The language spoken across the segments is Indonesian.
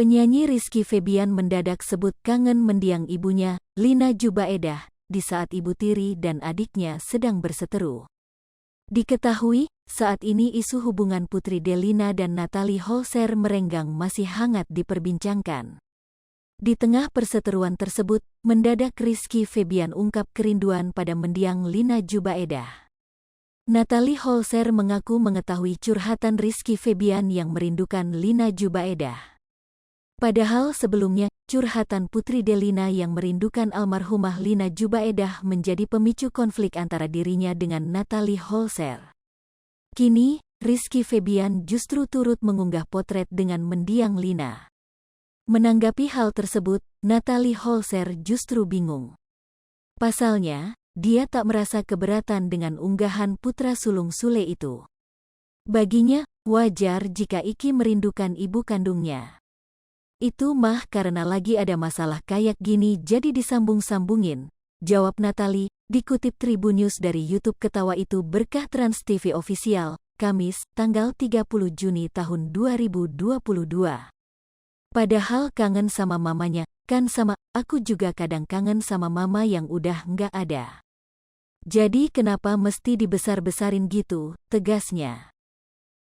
Penyanyi Rizky Febian mendadak sebut kangen mendiang ibunya, Lina Jubaedah, di saat ibu tiri dan adiknya sedang berseteru. Diketahui, saat ini isu hubungan Putri Delina dan Natalie Holzer merenggang masih hangat diperbincangkan. Di tengah perseteruan tersebut, mendadak Rizky Febian ungkap kerinduan pada mendiang Lina Jubaedah. Natalie Holzer mengaku mengetahui curhatan Rizky Febian yang merindukan Lina Jubaedah. Padahal sebelumnya, curhatan Putri Delina yang merindukan almarhumah Lina Jubaedah menjadi pemicu konflik antara dirinya dengan Natalie Holzer. Kini, Rizky Febian justru turut mengunggah potret dengan mendiang Lina. Menanggapi hal tersebut, Natalie Holzer justru bingung. Pasalnya, dia tak merasa keberatan dengan unggahan putra sulung Sule itu. Baginya, wajar jika Iki merindukan ibu kandungnya. Itu mah karena lagi ada masalah kayak gini jadi disambung-sambungin, jawab Natalie, dikutip Tribun News dari YouTube. Ketawa itu berkah Trans TV Official, Kamis, tanggal 30 Juni tahun 2022. Padahal kangen sama mamanya, kan sama, aku juga kadang kangen sama mama yang udah nggak ada. Jadi kenapa mesti dibesar-besarin gitu, tegasnya.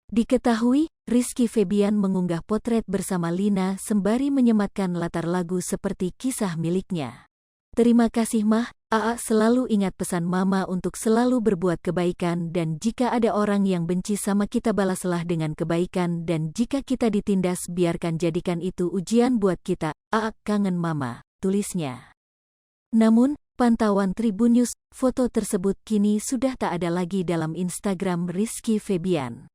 Diketahui, Rizky Febian mengunggah potret bersama Lina sembari menyematkan latar lagu seperti kisah miliknya. Terima kasih mah, Aa selalu ingat pesan mama untuk selalu berbuat kebaikan dan jika ada orang yang benci sama kita balaslah dengan kebaikan dan jika kita ditindas biarkan jadikan itu ujian buat kita, Aa kangen mama, tulisnya. Namun, pantauan Tribun News, foto tersebut kini sudah tak ada lagi dalam Instagram Rizky Febian.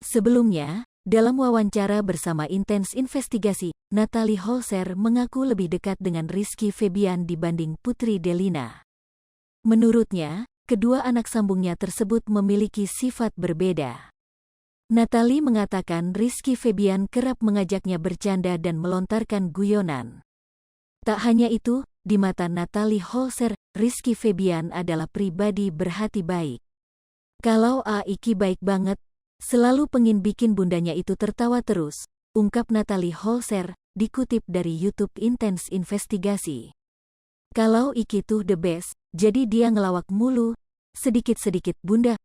Sebelumnya, dalam wawancara bersama Intens Investigasi, Natalie Holzer mengaku lebih dekat dengan Rizky Febian dibanding Putri Delina. Menurutnya, kedua anak sambungnya tersebut memiliki sifat berbeda. Natalie mengatakan Rizky Febian kerap mengajaknya bercanda dan melontarkan guyonan. Tak hanya itu, di mata Natalie Holzer, Rizky Febian adalah pribadi berhati baik. Kalau Iki baik banget, selalu pengin bikin bundanya itu tertawa terus, ungkap Natalie Holzer, dikutip dari YouTube Intens Investigasi. Kalau Iki tuh the best, jadi dia ngelawak mulu, sedikit-sedikit bunda,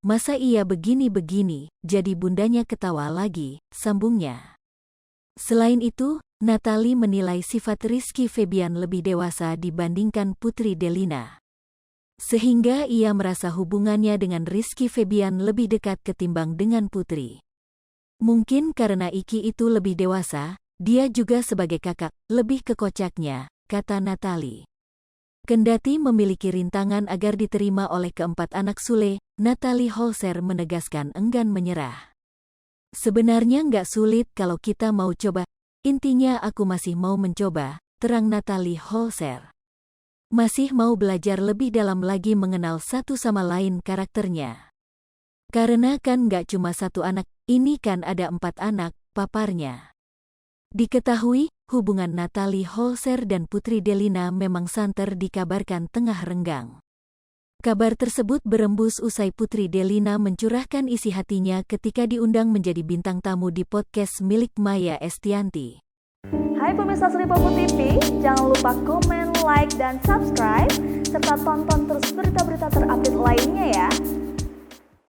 masa iya begini-begini, jadi bundanya ketawa lagi, sambungnya. Selain itu, Natalie menilai sifat Rizky Febian lebih dewasa dibandingkan Putri Delina. Sehingga ia merasa hubungannya dengan Rizky Febian lebih dekat ketimbang dengan Putri. Mungkin karena Iki itu lebih dewasa, dia juga sebagai kakak, lebih kekocaknya, kata Natalie. Kendati memiliki rintangan agar diterima oleh keempat anak Sule, Natalie Holzer menegaskan enggan menyerah. Sebenarnya nggak sulit kalau kita mau coba, intinya aku masih mau mencoba, terang Natalie Holzer. Masih mau belajar lebih dalam lagi mengenal satu sama lain karakternya. Karena kan gak cuma satu anak, ini kan ada 4 anak, paparnya. Diketahui, hubungan Natalie Holzer dan Putri Delina memang santer dikabarkan tengah renggang. Kabar tersebut berembus usai Putri Delina mencurahkan isi hatinya ketika diundang menjadi bintang tamu di podcast milik Maya Estianty. Hai pemirsa Sri Popo TV, jangan lupa komen, like, dan subscribe, serta tonton terus berita-berita terupdate lainnya ya.